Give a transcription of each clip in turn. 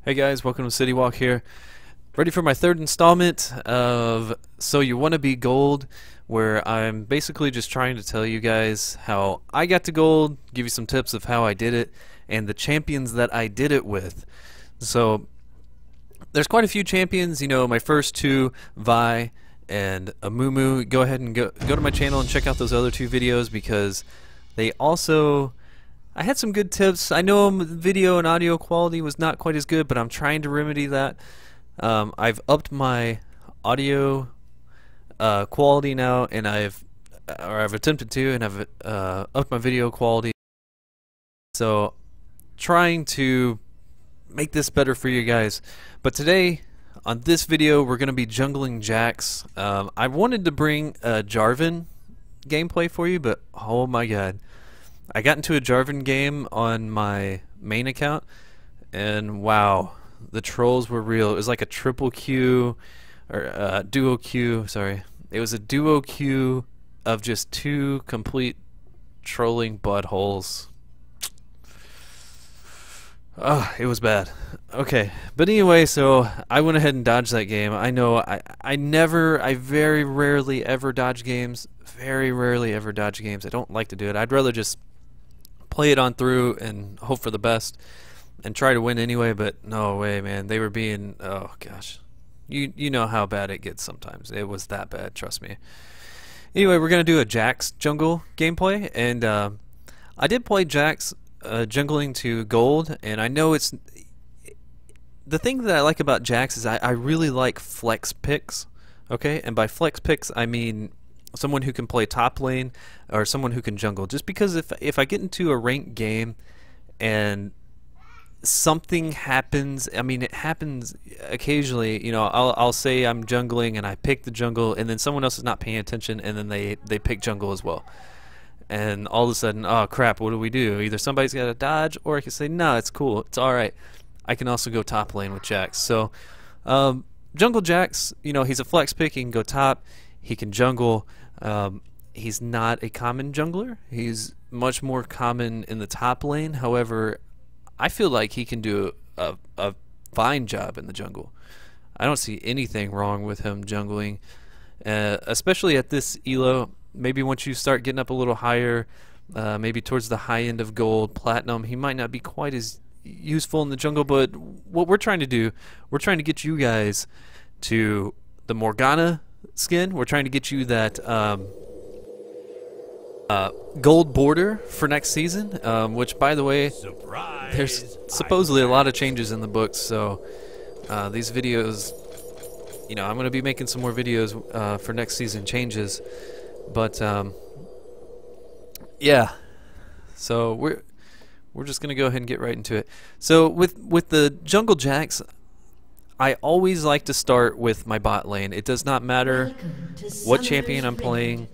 Hey guys, welcome to City Walk here. Ready for my third installment of So You Wanna Be Gold, where I'm basically just trying to tell you guys how I got to gold, give you some tips of how I did it, and the champions that I did it with. So there's quite a few champions, you know, my first two, Vi and Amumu. Go ahead and go to my channel and check out those other two videos because they also... I had some good tips. I know video and audio quality was not quite as good, but I'm trying to remedy that. I've upped my audio quality now, and I've attempted to, and I've upped my video quality. So, trying to make this better for you guys. But today, on this video, we're going to be jungling Jax. I wanted to bring a Jarvan gameplay for you, but oh my god. I got into a Jarvan game on my main account, and wow, the trolls were real. It was like a triple queue, or duo queue, sorry. It was a duo queue of just two complete trolling buttholes. It was bad. Okay, but anyway, so I went ahead and dodged that game. I know I very rarely ever dodge games. Very rarely ever dodge games. I don't like to do it. I'd rather just play it on through and hope for the best and try to win anyway, but no way, man. They were being, oh gosh, you know how bad it gets sometimes. It was that bad, trust me. Anyway, we're gonna do a Jax jungle gameplay, and I did play Jax jungling to gold, and I know it's the thing that I like about Jax is I really like flex picks. Okay, and by flex picks I mean someone who can play top lane or someone who can jungle. Just because if I get into a ranked game and something happens, I mean it happens occasionally, you know, I'll say I'm jungling and I pick the jungle and then someone else is not paying attention and then they pick jungle as well. And all of a sudden, oh crap, what do we do? Either somebody's got to dodge or I can say, no, it's cool, it's alright. I can also go top lane with Jax. So jungle Jax, you know, he's a flex pick, he can go top, he can jungle. He's not a common jungler. He's much more common in the top lane. However, I feel like he can do a fine job in the jungle. I don't see anything wrong with him jungling, especially at this elo. Maybe once you start getting up a little higher, maybe towards the high end of gold, platinum, he might not be quite as useful in the jungle. But what we're trying to do, we're trying to get you guys to the Morgana skin. We're trying to get you that gold border for next season, which by the way, surprise, there's supposedly a lot of changes in the books, so these videos, you know, I'm going to be making some more videos for next season changes, but yeah, so we're just going to go ahead and get right into it. So with the jungle Jax, I always like to start with my bot lane. It does not matter what champion I'm playing,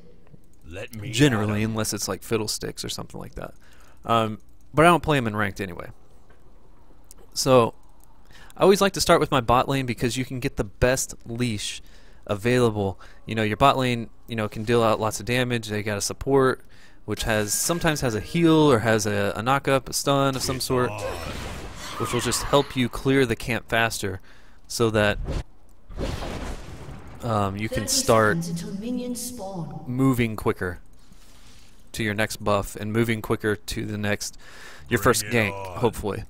generally, unless it's like Fiddlesticks or something like that. But I don't play them in ranked anyway. So I always like to start with my bot lane because you can get the best leash available. You know, your bot lane, you know, can deal out lots of damage. They got a support, which sometimes has a heal or has a knock up, a stun of some sort, which will just help you clear the camp faster, so that you can start moving quicker to your next buff and moving quicker to the next, your first gank, hopefully.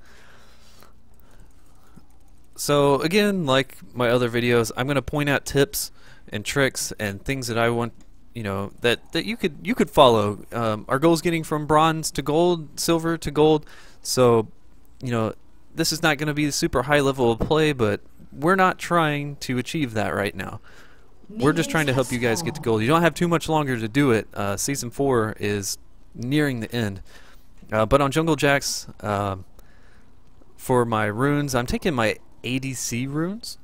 So again, like my other videos, I'm going to point out tips and tricks and things that I want, you know, that you could follow. Our goal is getting from bronze to gold, silver to gold, so you know, this is not going to be a super high level of play, but we're not trying to achieve that right now. We're just trying to help you guys get to gold. You don't have too much longer to do it. Season 4 is nearing the end. But on Jungle Jax, for my runes, I'm taking my ADC runes.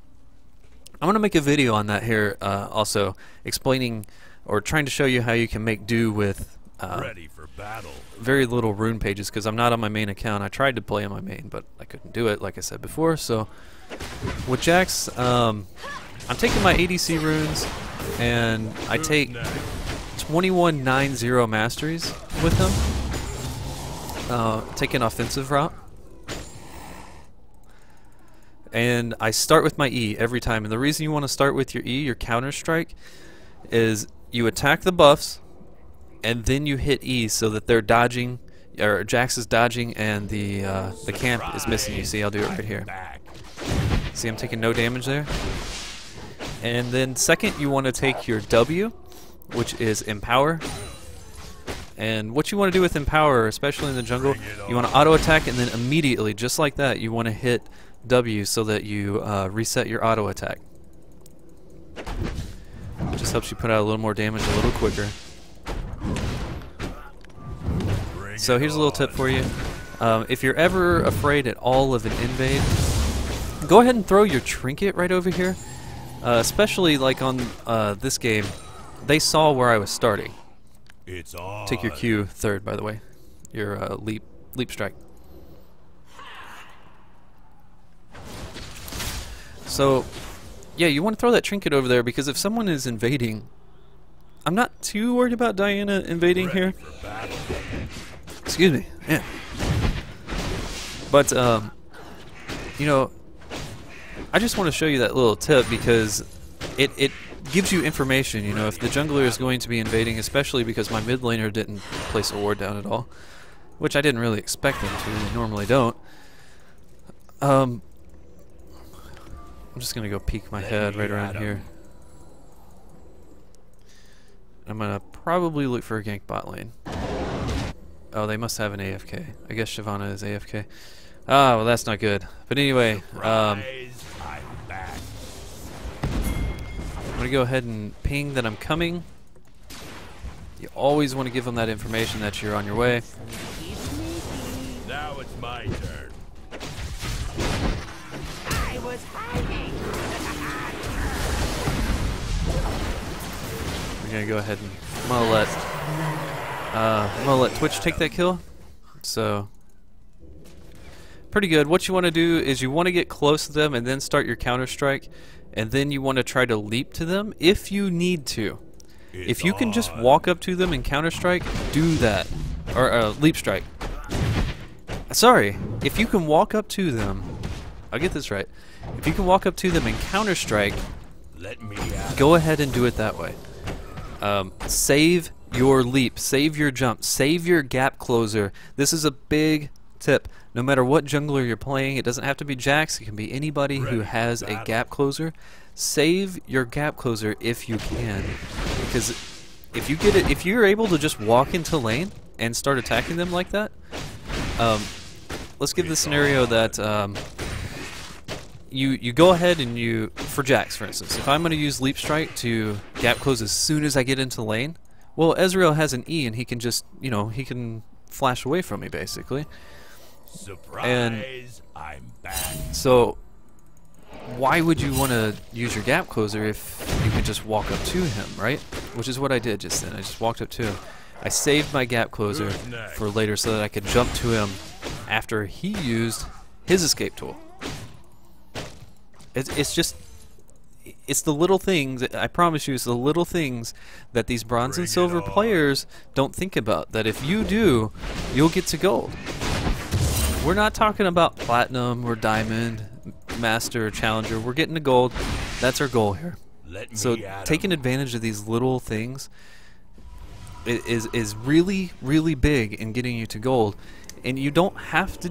I'm going to make a video on that here, also explaining or trying to show you how you can make do with ready for battle. Very little rune pages, because I'm not on my main account. I tried to play on my main, but I couldn't do it, like I said before. So with Jax, I'm taking my ADC runes, and I take 2190 masteries with him. Take an offensive route. And I start with my E every time. And the reason you want to start with your E, your counter strike, is you attack the buffs, and then you hit E so that they're dodging, or Jax is dodging, and the camp is missing. You see, I'll do it right here. See, I'm taking no damage there. And then second, you want to take your W, which is Empower. And what you want to do with Empower, especially in the jungle, you want to auto attack, and then immediately, just like that, you want to hit W so that you reset your auto attack. It just helps you put out a little more damage a little quicker. So here's a little tip for you. If you're ever afraid at all of an invade, go ahead and throw your trinket right over here. Especially like on this game, they saw where I was starting. Take your Q third, by the way. Your leap strike. So, yeah, you want to throw that trinket over there because if someone is invading, I'm not too worried about Diana invading here. Excuse me. Yeah. But you know, I just want to show you that little tip because it gives you information, you know, if the jungler is going to be invading, especially because my mid laner didn't place a ward down at all, which I didn't really expect them to, they normally don't. I'm just going to go peek my head right around here. I'm going to probably look for a gank bot lane. Oh, they must have an AFK. I guess Shyvana is AFK. Ah, well that's not good. But anyway, I'm going to go ahead and ping that I'm coming. You always want to give them that information that you're on your way. Now it's my turn. I was hiding. We're going to go ahead and I'm gonna let Twitch take that kill. So pretty good. What you want to do is you want to get close to them and then start your counter strike, and then you want to try to leap to them if you need to. If you can just walk up to them and counter strike, do that. Or leap strike. Sorry, if you can walk up to them, I'll get this right. If you can walk up to them and counter strike, go ahead and do it that way. Save your leap, save your jump, save your gap closer. This is a big tip. No matter what jungler you're playing, it doesn't have to be Jax, it can be anybody who has a gap closer. Save your gap closer if you can, because if you get it, if you're able to just walk into lane and start attacking them like that, let's give the scenario that you go ahead and you, for Jax for instance, if I'm going to use leap strike to gap close as soon as I get into lane, well, Ezreal has an E and he can just, you know, he can flash away from me basically. Surprise, and I'm back. So why would you want to use your gap closer if you could just walk up to him, right? Which is what I did just then. I just walked up to him. I saved my gap closer for later so that I could jump to him after he used his escape tool. It's just, it's the little things, I promise you, it's the little things that these bronze and silver players don't think about, that if you do, you'll get to gold. We're not talking about platinum or diamond, master or challenger. We're getting to gold. That's our goal here. So taking advantage of these little things is really, really big in getting you to gold. And you don't have to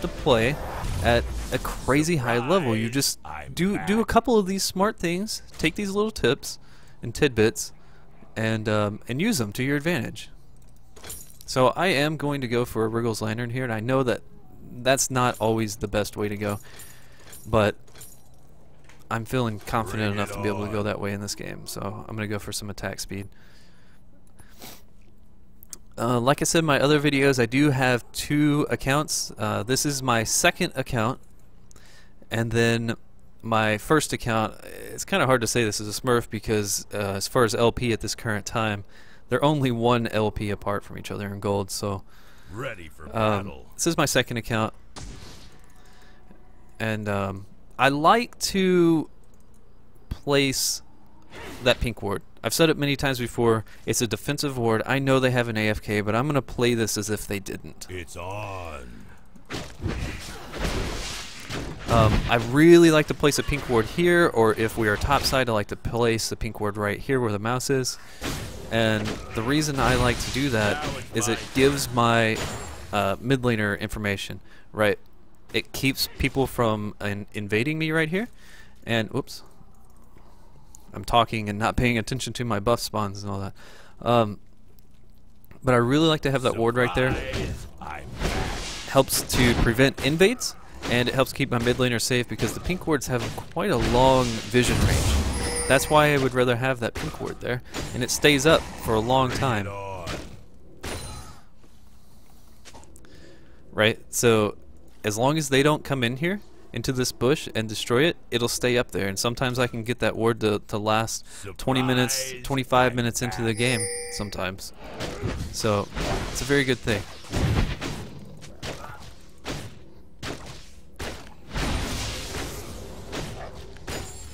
play at a crazy high level. You just do a couple of these smart things, take these little tips and tidbits, and use them to your advantage. So I am going to go for a Wriggles Lantern here, and I know that that's not always the best way to go, but I'm feeling confident enough to be able to go that way in this game, so I'm going to go for some attack speed. Like I said in my other videos, I do have 2 accounts. This is my second account, and then my first account, it's kind of hard to say this is a Smurf because as far as LP at this current time, they're only 1 LP apart from each other in gold, so ready for battle. This is my second account, and I like to place that pink ward. I've said it many times before, it's a defensive ward. I know they have an AFK, but I'm going to play this as if they didn't. It's on. I really like to place a pink ward here, or if we are topside, I like to place the pink ward right here where the mouse is. And the reason I like to do that is it gives my mid laner information, right? It keeps people from invading me right here. And, whoops. I'm talking and not paying attention to my buff spawns and all that. But I really like to have that ward right there. Helps to prevent invades, and it helps keep my mid laner safe because the pink wards have quite a long vision range. That's why I would rather have that pink ward there, and it stays up for a long time. Right? So as long as they don't come in here into this bush and destroy it, it'll stay up there, and sometimes I can get that ward to last 20 minutes, 25 minutes into the game sometimes. So it's a very good thing.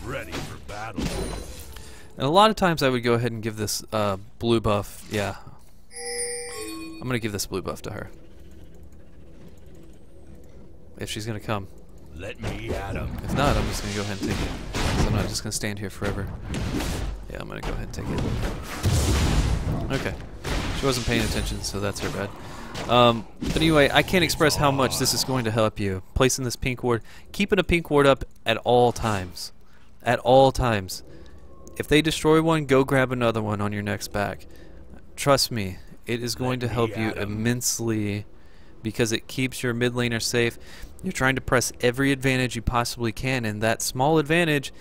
Ready for battle. And a lot of times I would go ahead and give this blue buff. Yeah, I'm gonna give this blue buff to her if she's gonna come. Let me at him. If not, I'm just gonna go ahead and take it. So I'm not just gonna stand here forever. Yeah, I'm gonna go ahead and take it. Okay, she wasn't paying attention, so that's her bad. But anyway, I can't express how much this is going to help you. Placing this pink ward, keeping a pink ward up at all times. At all times. If they destroy one, go grab another one on your next back. Trust me, it is going to help you immensely because it keeps your mid laner safe. You're trying to press every advantage you possibly can, and that small advantage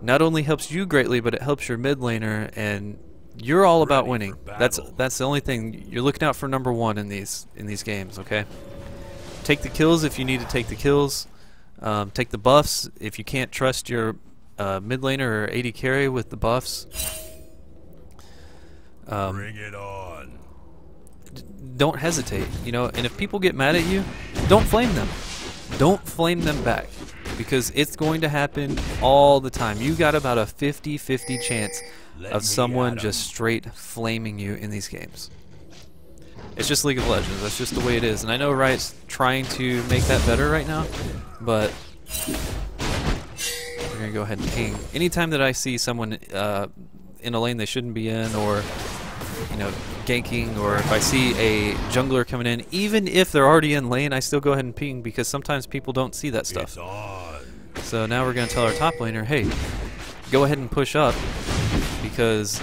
not only helps you greatly, but it helps your mid laner, and you're all about winning. That's the only thing. You're looking out for number one in these games, okay? Take the kills if you need to take the kills. Take the buffs if you can't trust your mid laner or AD carry with the buffs. Bring it on. Don't hesitate, you know, and if people get mad at you, don't flame them. Don't flame them back, because it's going to happen all the time. You got about a 50-50 chance of someone just straight flaming you in these games. It's just League of Legends. That's just the way it is. And I know Riot's trying to make that better right now, but we're going to go ahead and ping. Anytime that I see someone in a lane they shouldn't be in, or you know, ganking, or if I see a jungler coming in, even if they're already in lane, I still go ahead and ping, because sometimes people don't see that stuff. So now we're going to tell our top laner, hey, go ahead and push up, because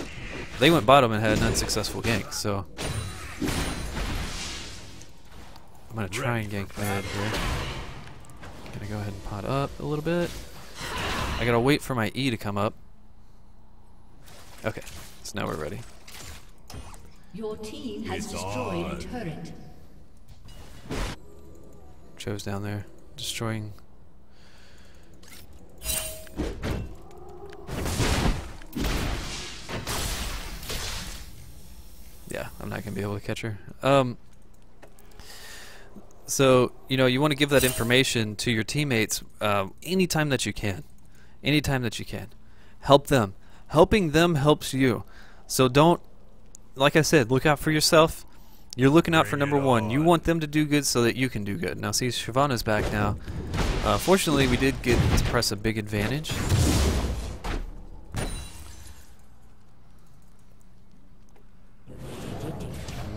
they went bottom and had an unsuccessful gank. So I'm going to try and gank mid here. Going to go ahead and pot up a little bit. I got to wait for my E to come up. Okay, so now we're ready. Your team has destroyed a turret. Cho's down there, destroying. Yeah, I'm not gonna be able to catch her. So you know, you want to give that information to your teammates anytime that you can. Anytime that you can, help them. Helping them helps you. So don't. Like I said, look out for yourself. You're looking out for number one. You want them to do good so that you can do good. Now, see, Shyvana's back now. Fortunately, we did get to press a big advantage.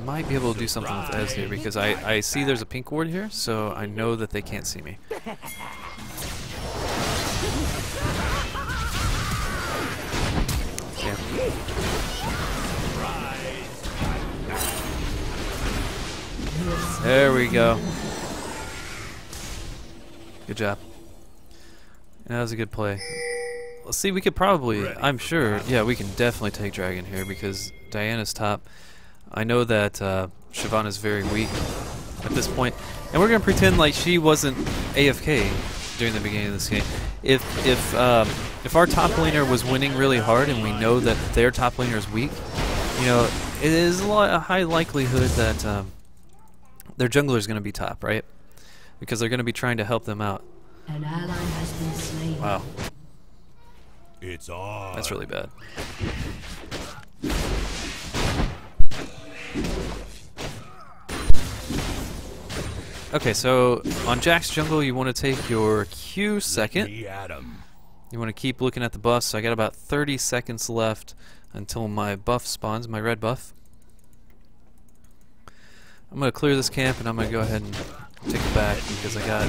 Might be able to do something with Ez here, because I see there's a pink ward here, so I know that they can't see me. Yeah. There we go. Good job. And that was a good play. Let's see, we could probably, I'm sure, yeah, we can definitely take Dragon here, because Diana's top. I know that Shyvana's very weak at this point, and we're gonna pretend like she wasn't AFK during the beginning of this game. If our top laner was winning really hard, and we know that their top laner is weak, you know, it is a high likelihood that their jungler is going to be top, right? Because they're going to be trying to help them out. An ally has been slain. Wow. It's on. That's really bad. Okay, so on Jack's jungle, you want to take your Q Let second. me at 'em. You want to keep looking at the buffs. So I got about 30 seconds left until my buff spawns, my red buff. I'm gonna clear this camp and I'm gonna go ahead and take it back because I got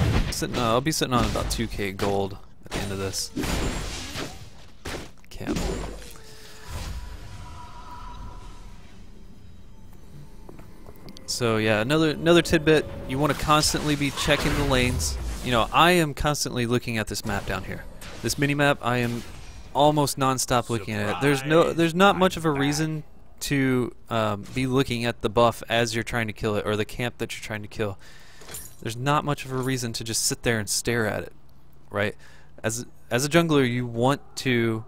I'll be sitting on about 2k gold at the end of this camp. So yeah, another tidbit, you want to constantly be checking the lanes. You know, I am constantly looking at this map down here. This mini map, I am almost non-stop looking at it. There's not much of a reason to be looking at the buff as you're trying to kill it, or the camp that you're trying to kill. There's not much of a reason to just sit there and stare at it, right? As a jungler, you want to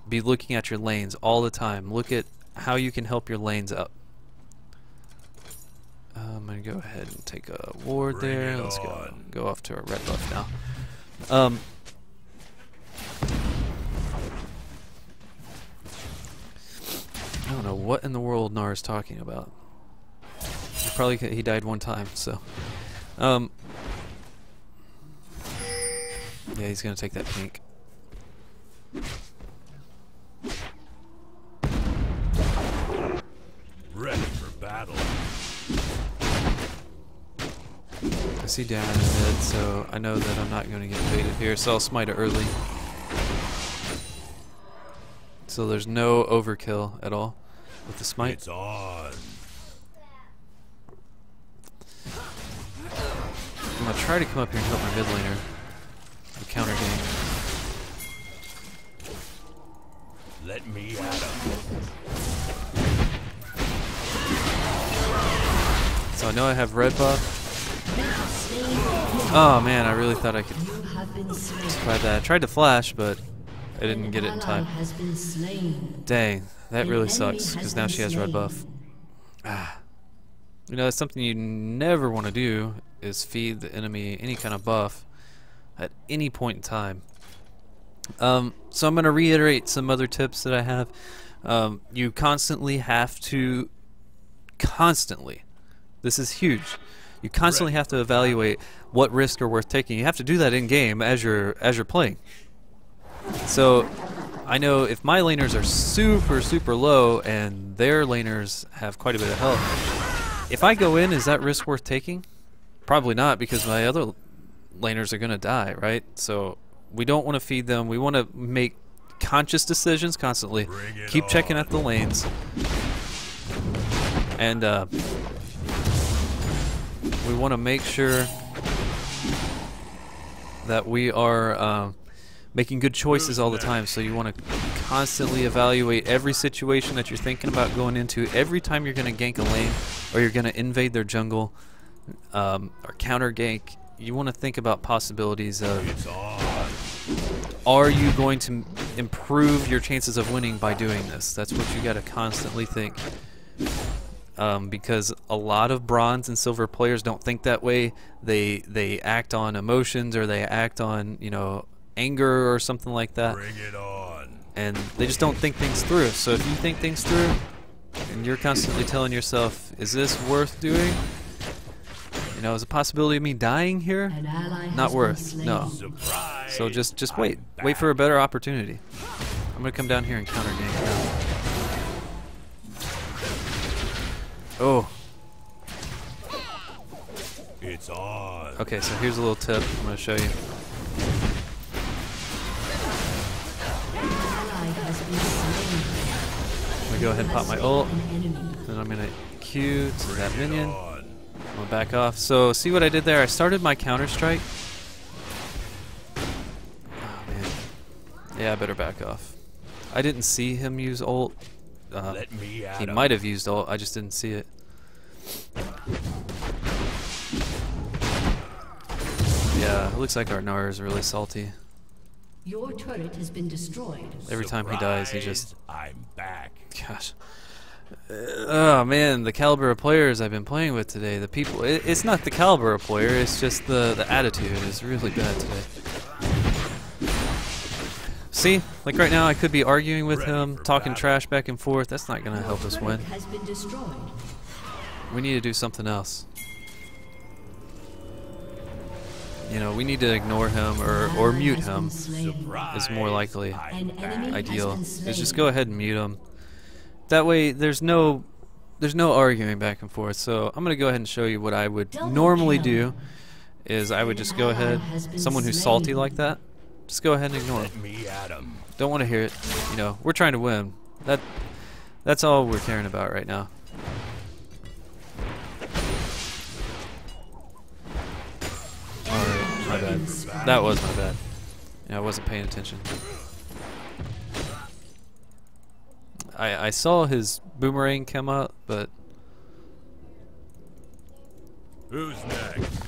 be looking at your lanes all the time. Look at how you can help your lanes up. I'm gonna go ahead and take a ward Bring there. it Let's on. go off to our red buff now. I don't know what in the world Nar is talking about. He died one time, so. Yeah, he's gonna take that pink. Ready for battle. I see down in mid, so I know that I'm not gonna get baited here, so I'll smite it early. So there's no overkill at all with the smite. It's on. I'm gonna try to come up here and help my mid laner. The counter game. Let me at 'em. So I know I have red buff. Oh man, I really thought I could You have been slain. try that. I tried to flash, but I didn't get it in An ally time. has been slain. Dang, that An really enemy sucks, because now been she has red slain. buff. Ah. You know, that's something you never want to do, is feed the enemy any kind of buff at any point in time. So I'm going to reiterate some other tips that I have. You constantly have to, this is huge, you constantly have to evaluate what risks are worth taking. You have to do that in game as you're playing. So I know if my laners are super low and their laners have quite a bit of health, if I go in, is that risk worth taking? Probably not, because my other laners are gonna die, right? So we don't want to feed them. We want to make conscious decisions constantly. Bring it Keep checking on. at the lanes, and we want to make sure that we are making good choices all the time. So you want to constantly evaluate every situation that you're thinking about going into. Every time you're going to gank a lane, or you're going to invade their jungle, or counter gank, you want to think about possibilities of, It's on. are you going to improve your chances of winning by doing this? That's what you got to constantly think. Because a lot of bronze and silver players don't think that way. They act on emotions, or they act on, you know, anger or something like that, Bring it on. and they just don't think things through. So if you think things through, and you're constantly telling yourself, is this worth doing? You know, is a possibility of me dying here? An ally has Not been worth. slain. No. Surprise. So just I'm wait. Wait for a better opportunity. I'm gonna come down here and counter gank now. Oh, It's on. okay, so here's a little tip I'm gonna show you. An ally has been slain. I'm gonna go ahead and pop my Has ult, slain an enemy. then I'm gonna Q to that Bring it minion. on. I'm gonna back off. So see what I did there? I started my counter strike. Oh man. Yeah, I better back off. I didn't see him use ult. Let me at He 'em. might have used ult, I just didn't see it. Yeah, it looks like our Gnar is really salty. Your turret has been destroyed. Every time he dies, he just... Surprise, I'm back. Gosh. Oh man, the caliber of players I've been playing with today, the people... it's not the caliber of player, it's just the attitude is really bad today. See? Like right now, I could be arguing with Ready him, for talking battle. trash back and forth. That's not going to Your help us turret win. has been destroyed. We need to do something else. you know, we need to ignore him or mute him. Surprise. Is more likely I'm An back. enemy has ideal. been Is slain. just go ahead and mute him. That way, there's no arguing back and forth. So I'm gonna go ahead and show you what I would Double normally kill. do. Is I would just go An ally ahead. has been Someone who's salty slain. like that, just go ahead and ignore Let him. me at him. Don't want to hear it. You know, we're trying to win. That's all we're caring about right now. Alright, my bad. That was my bad. Yeah, I wasn't paying attention. I saw his boomerang come out, but Who's next?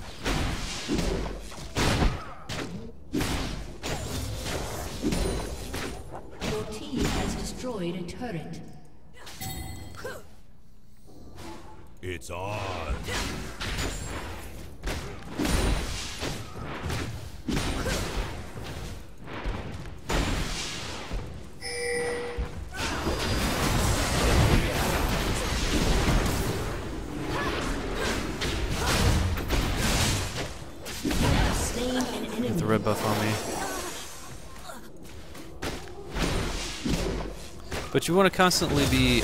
Your team has destroyed a turret. It's on. Slain an enemy. get the red buff on me. But you want to constantly be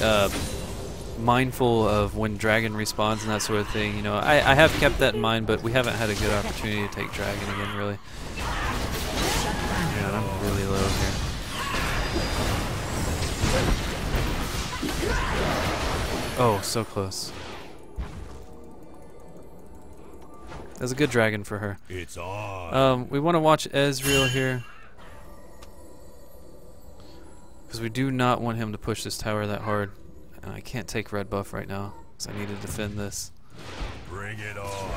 mindful of when dragon respawns and that sort of thing. You know, I have kept that in mind, but we haven't had a good opportunity to take dragon again, really. Man, I'm really low here. Oh, so close. That's a good dragon for her. It's on. We want to watch Ezreal here. Because we do not want him to push this tower that hard. And I can't take red buff right now. Because I need to defend this. Bring it on.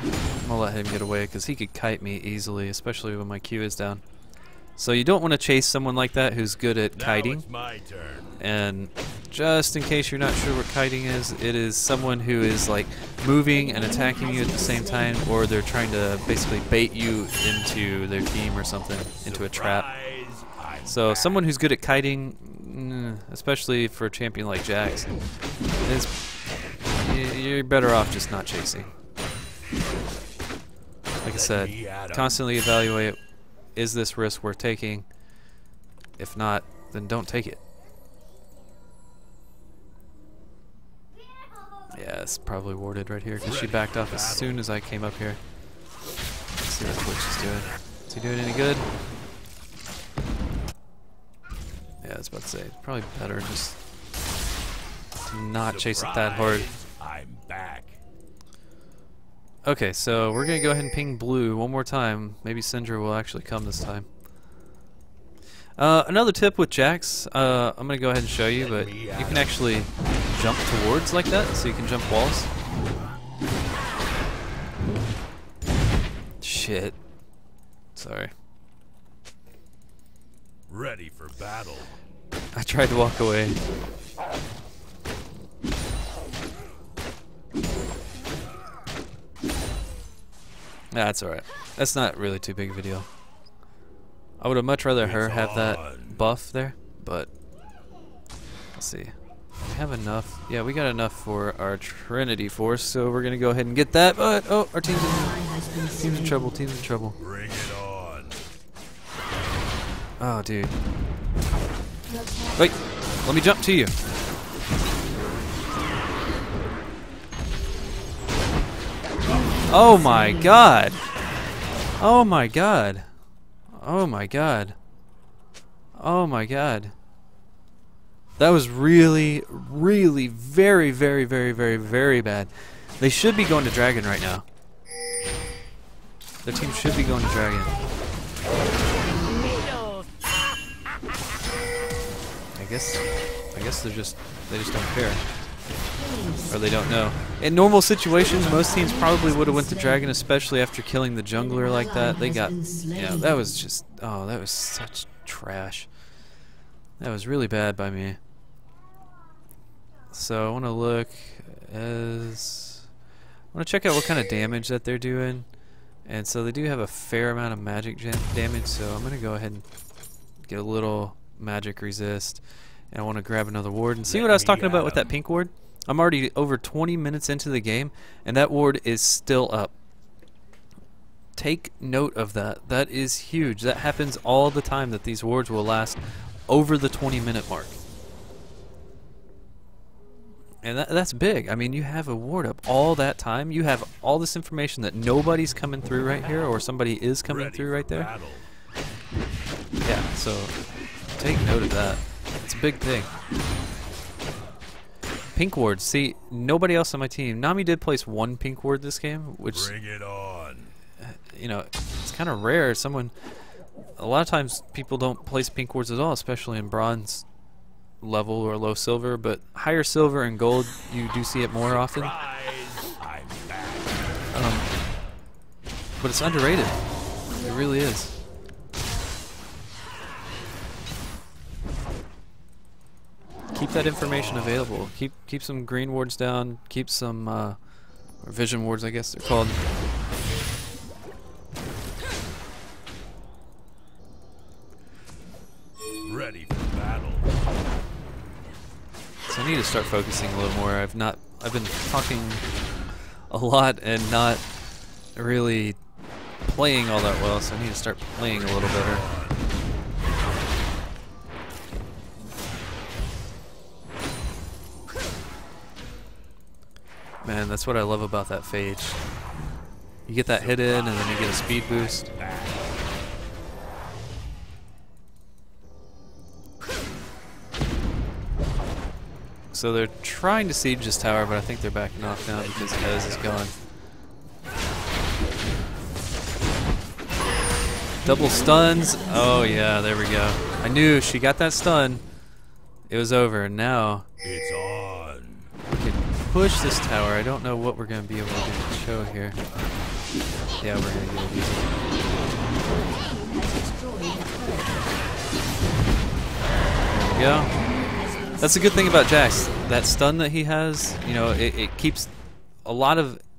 I'm going to let him get away because he could kite me easily. Especially when my Q is down. So you don't want to chase someone like that who's good at Now kiting. it's my turn. And just in case you're not sure what kiting is, it is someone who is like moving and attacking you at the same time, or they're trying to basically bait you into their team or something, into a trap. Surprise. I'm So back. someone who's good at kiting, especially for a champion like Jax, you're better off just not chasing. Like I said, me at 'em. constantly evaluate, is this risk worth taking? If not, then don't take it. Yeah, it's probably warded right here because she backed off as soon as I came up here. Let's see what Twitch is doing. Is he doing any good? Yeah, I was about to say, it's probably better just to not chase it that hard. Surprise. I'm back. Okay, so we're gonna go ahead and ping blue one more time. Maybe Syndra will actually come this time. Another tip with Jax, I'm gonna go ahead and show you, but you can actually jump towards like that, so you can jump walls. Shit. Sorry. Ready for battle. I tried to walk away. That's alright. That's not really too big of a deal. I would have much rather her It's have that on. buff there, but let's see. We have enough. Yeah, we got enough for our Trinity Force, so we're gonna go ahead and get that. But oh, our team's in trouble. Team's in trouble. Bring it on. Oh, dude. Wait, let me jump to you. Oh my god. Oh my god. Oh my god. Oh my god. That was really, really, very, very, very, very, very bad. They should be going to Dragon right now. Their team should be going to Dragon. I guess they just don't care. Or they don't know. In normal situations, most teams probably would have went to Dragon, especially after killing the jungler like that. They got, yeah, that was just, oh, that was such trash. That was really bad by me. So I want to look as, I want to check out what kind of damage that they're doing. And so they do have a fair amount of magic damage, so I'm going to go ahead and get a little magic resist. And I want to grab another ward and see what I was talking about with that pink ward. I'm already over 20 minutes into the game, and that ward is still up. Take note of that. That is huge. That happens all the time, that these wards will last over the 20-minute mark. And that's big. I mean, you have a ward up all that time. You have all this information that nobody's coming through right here, or somebody is coming Ready through for right there. battle. Yeah, so take note of that. It's a big thing. Pink wards. See, nobody else on my team. Nami did place 1 pink ward this game, which, Bring it on. you know, it's kind of rare. A lot of times people don't place pink wards at all, especially in bronze level or low silver, but higher silver and gold, you do see it more often. Rise, I'm back. But it's underrated. It really is. Keep that information available. Keep some green wards down. Keep some or vision wards, I guess they're called. Ready for battle. So I need to start focusing a little more. I've been talking a lot and not really playing all that well, so I need to start playing a little better. Man, that's what I love about that Phage. You get that hit in, and then you get a speed boost. So they're trying to siege this tower, but I think they're backing off now because Ez is gone. Double stuns. Oh yeah, there we go. I knew she got that stun. It was over, and now It's on. we can push this tower. I don't know what we're going to be able to show here. Yeah, we're going to get it easy. There we go. That's a good thing about Jax. That stun that he has, you know, it keeps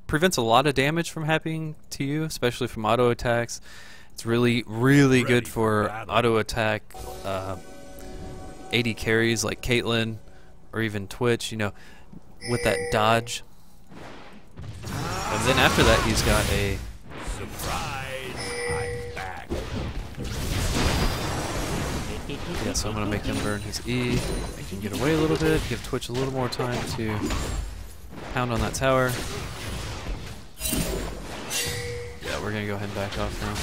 prevents a lot of damage from happening to you, especially from auto attacks. It's really, really good for auto attack AD carries like Caitlyn or even Twitch, you know, with that dodge. And then after that, he's got a Surprise, I'm back. yeah, so I'm gonna make him burn his E. He can get away a little bit, give Twitch a little more time to pound on that tower. Yeah, we're gonna go ahead and back off now.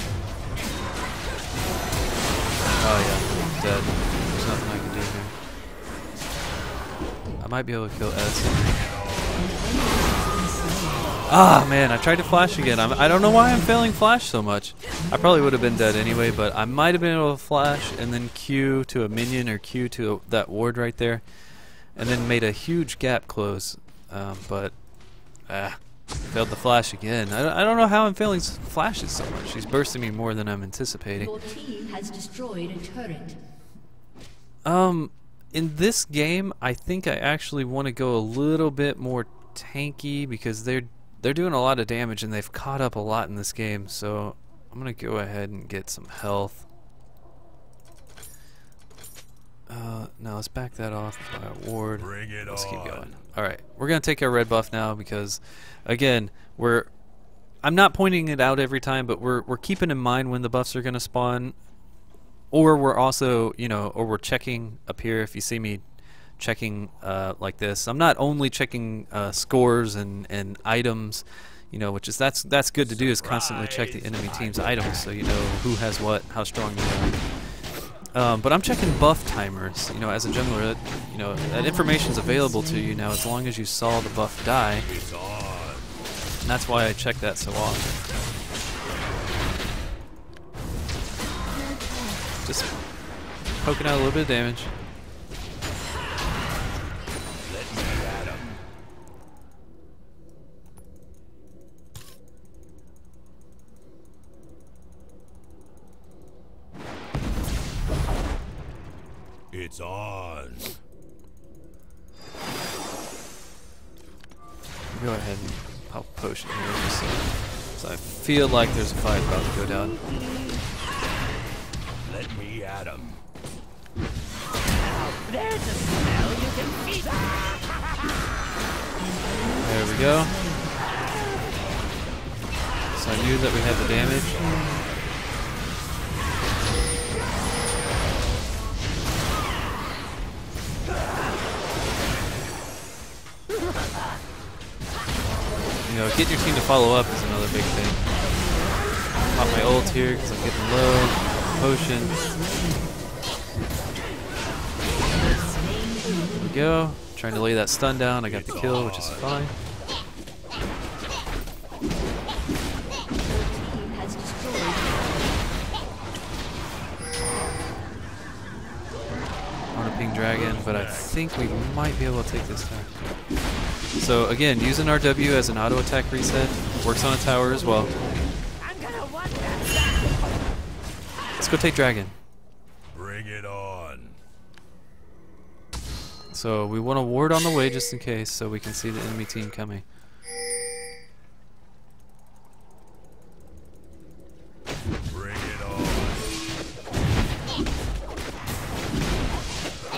Oh yeah, dead. There's nothing I can do here. I might be able to kill Ez. Ah man, I tried to flash again. I don't know why I'm failing flash so much. I probably would have been dead anyway, but I might have been able to flash and then Q to a minion or Q to that ward right there, and then made a huge gap close. But failed the flash again. I don't know how I'm failing flashes so much. She's bursting me more than I'm anticipating. Your team has destroyed a turret. In this game, I think I actually want to go a little bit more tanky because they're doing a lot of damage and they've caught up a lot in this game. So I'm gonna go ahead and get some health. Now let's back that off by a ward. Bring it Let's keep on. going. All right, we're gonna take our red buff now because, again, I'm not pointing it out every time, but we're keeping in mind when the buffs are gonna spawn, or we're also, you know, or we're checking up here. If you see me checking like this, I'm not only checking scores and items, you know, which is that's good to do, is constantly check the enemy team's items so you know who has what, how strong you are. But I'm checking buff timers, you know, as a jungler. You know, that information's available to you now as long as you saw the buff die. It's on. And that's why I check that so often. Just poking out a little bit of damage. Let me at 'em. It's on. Go ahead and pop a potion here just so I feel like there's a fight about to go down. Let me at 'em. There's a smell you can feed. There we go. So I knew that we had the damage. You know, getting your team to follow up is another big thing. Pop my ult here because I'm getting low. Potion. There we go. Trying to lay that stun down. I got the kill, which is fine. I want to ping dragon, but I think we might be able to take this time. So again, using our W as an auto attack reset works on a tower as well. I'm gonna want that. Let's go take dragon. Bring it on. So we want to ward on the way just in case, so we can see the enemy team coming. Bring it on.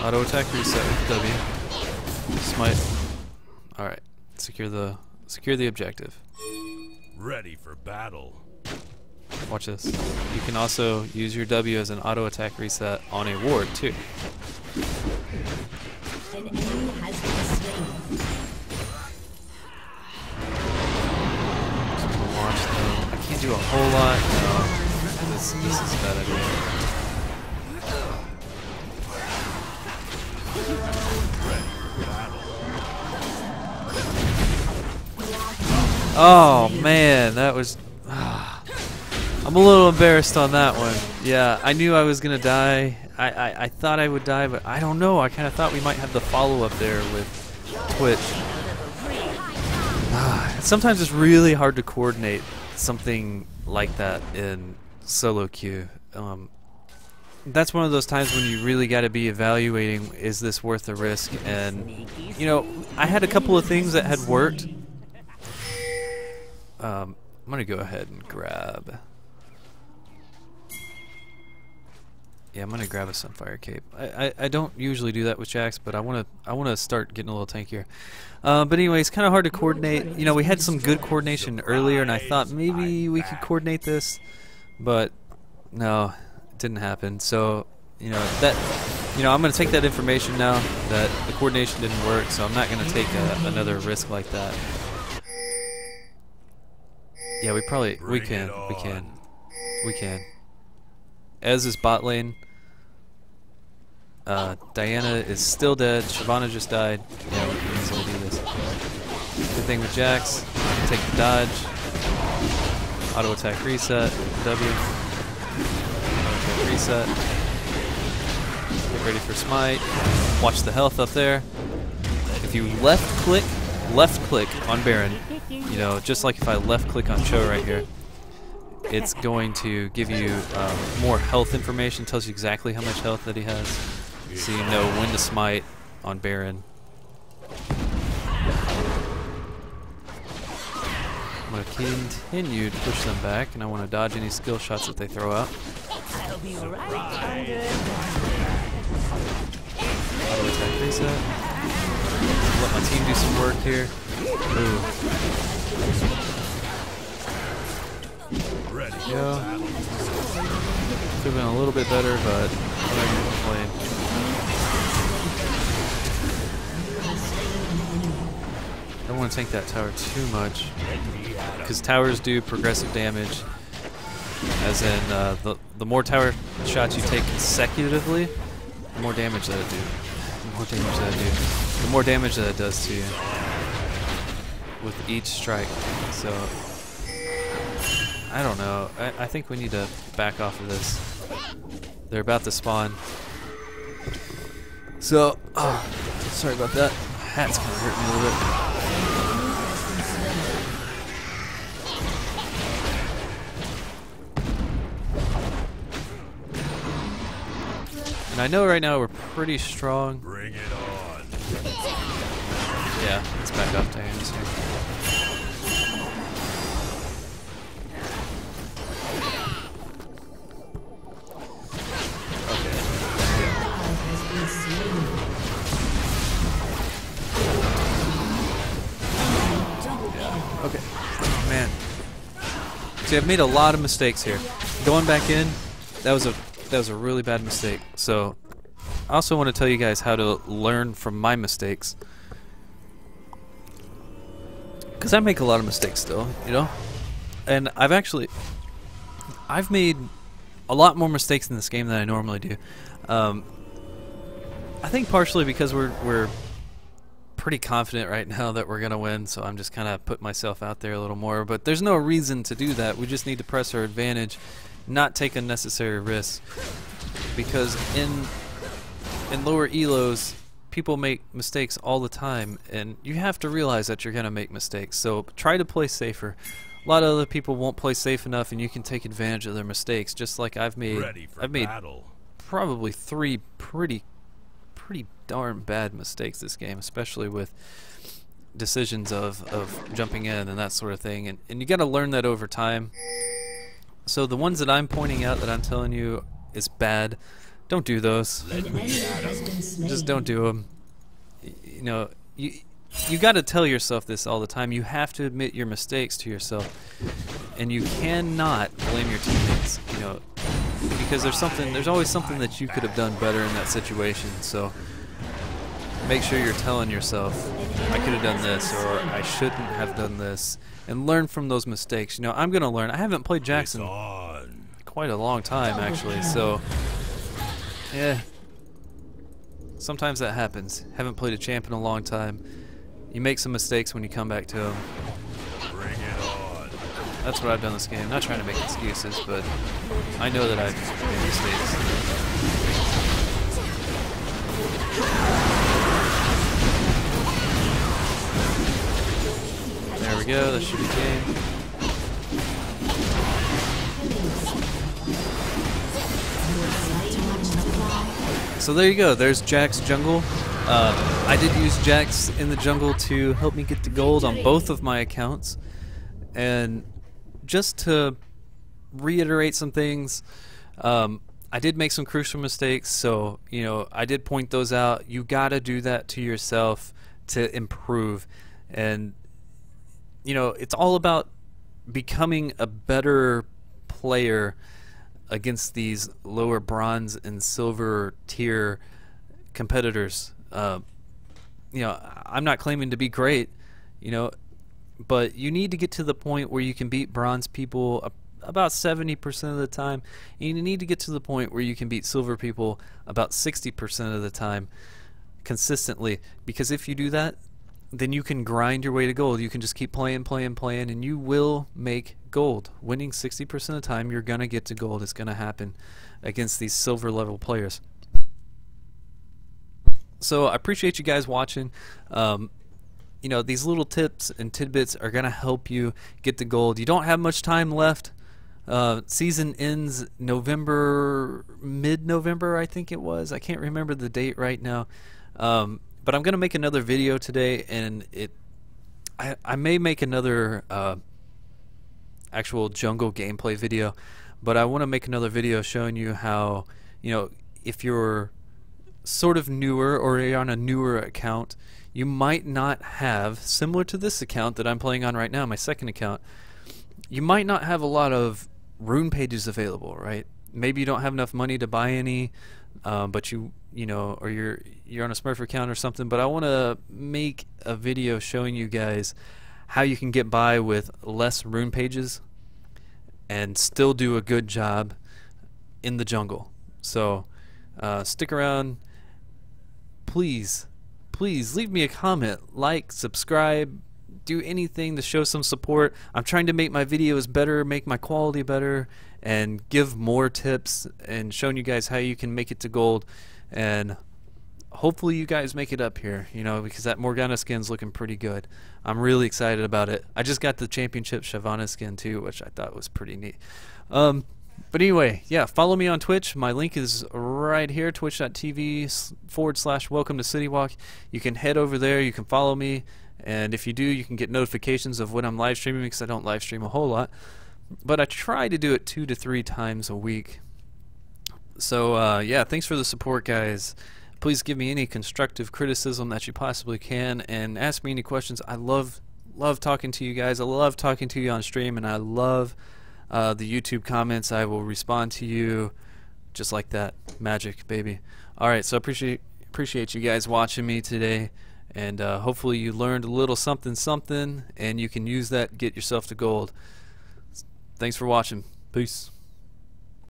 Auto attack reset with W. Smite. All right. Secure the objective. Ready for battle. Watch this. You can also use your W as an auto attack reset on a ward too. An enemy has been slain. Just gonna watch though. I can't do a whole lot. No. This is a bad idea. Oh man, that was. I'm a little embarrassed on that one. Yeah, I knew I was gonna die. I thought I would die, but I don't know. I kind of thought we might have the follow-up there with Twitch. Sometimes it's really hard to coordinate something like that in solo queue. That's one of those times when you really got to be evaluating, is this worth the risk? And, you know, I had a couple of things that had worked. I'm going to go ahead and grab... Yeah, I'm going to grab a Sunfire Cape. I don't usually do that with Jax, but I want to start getting a little tankier. But anyway, it's kind of hard to coordinate. You know, we had some good coordination earlier, and I thought maybe we could coordinate this, but no, it didn't happen. So, you know, I'm going to take that information now that the coordination didn't work, so I'm not going to take another risk like that. Yeah, we can. Ez is bot lane. Diana is still dead. Shyvana just died. Yeah, we can easily do this. Good thing with Jax. Take the dodge. Auto attack reset. W. Auto attack reset. Get ready for smite. Watch the health up there. If you left click on Baron, you know, just like if I left click on Cho right here, it's going to give you more health information, tells you exactly how much health that he has, so you know when to smite on Baron. I'm going to continue to push them back, and I want to dodge any skill shots that they throw out. I'll be right under. Auto attack reset. Let my team do some work here. Ooh. Ready. Yeah. Could have been a little bit better, but whatever. I don't want to tank that tower too much, because towers do progressive damage. As in, the more tower shots you take consecutively, the more damage that it do. The more damage that it does to you with each strike. So. I don't know. I think we need to back off of this. They're about to spawn. So, sorry about that. Hat's kind of hurting me a little bit. And I know right now we're pretty strong. Bring it on. Yeah, let's back off Diana's here. Man. See, I've made a lot of mistakes here. Going back in, that was a really bad mistake. So I also want to tell you guys how to learn from my mistakes. Because I make a lot of mistakes still, you know? And I've made a lot more mistakes in this game than I normally do. I think partially because we're pretty confident right now that we're going to win, so I'm just kind of putting myself out there a little more. But there's no reason to do that. We just need to press our advantage, not take unnecessary risks. Because in lower elos, people make mistakes all the time, and you have to realize that you're going to make mistakes. So try to play safer. A lot of other people won't play safe enough, and you can take advantage of their mistakes. Just like I've made probably 3 pretty darn bad mistakes this game, especially with decisions of jumping in and that sort of thing. And you got to learn that over time. So the ones that I'm pointing out that I'm telling you is bad, don't do those. Just don't do them. You know, you got to tell yourself this all the time. You have to admit your mistakes to yourself, and you cannot blame your teammates. You know, because there's always something that you could have done better in that situation. So make sure you're telling yourself, I could have done this, or I shouldn't have done this, and learn from those mistakes. You know, I'm gonna learn. I haven't played Jackson quite a long time, actually. So yeah, sometimes that happens. Haven't played a champ in a long time. You make some mistakes when you come back to him. Bring it on. That's what I've done this game. I'm not trying to make excuses, but I know that I've made mistakes. There we go. That should be game. So there you go. There's Jack's jungle. I did use Jax in the jungle to help me get the gold on both of my accounts. And just to reiterate some things, I did make some crucial mistakes, so you know, I did point those out. You gotta do that to yourself to improve. And you know, it's all about becoming a better player against these lower bronze and silver tier competitors. You know, I'm not claiming to be great, you know, but you need to get to the point where you can beat bronze people about 70% of the time, and you need to get to the point where you can beat silver people about 60% of the time consistently. Because if you do that, then you can grind your way to gold. You can just keep playing, and you will make gold. Winning 60% of the time, you're gonna get to gold. It's gonna happen against these silver level players. So I appreciate you guys watching. You know, these little tips and tidbits are gonna help you get the gold. You don't have much time left. Season ends November, mid-November, I think it was. I can't remember the date right now. But I'm gonna make another video today, and I may make another actual jungle gameplay video, but I want to make another video showing you how, you know, if you're sort of newer or you're on a newer account, you might not have, similar to this account that I'm playing on right now, my second account, you might not have a lot of rune pages available, right? Maybe you don't have enough money to buy any, but you know, or you're on a Smurf account or something. But I want to make a video showing you guys how you can get by with less rune pages and still do a good job in the jungle. So stick around. Please leave me a comment, like, subscribe, do anything to show some support. I'm trying to make my videos better, make my quality better, and give more tips and showing you guys how you can make it to gold. And hopefully you guys make it up here, you know, because that Morgana skin's looking pretty good. I'm really excited about it. I just got the championship Shyvana skin too, which I thought was pretty neat. But anyway, yeah, follow me on Twitch. My link is right here, twitch.tv/welcome to CityWalk. You can head over there, you can follow me, and if you do, you can get notifications of when I'm live streaming, because I don't live stream a whole lot. But I try to do it 2 to 3 times a week. So yeah, thanks for the support, guys. Please give me any constructive criticism that you possibly can, and ask me any questions. I love love talking to you guys. I love talking to you on stream, and I love the YouTube comments. I will respond to you just like that. Magic, baby. All right, so appreciate you guys watching me today, and hopefully you learned a little something, and you can use that, get yourself to gold. Thanks for watching. Peace.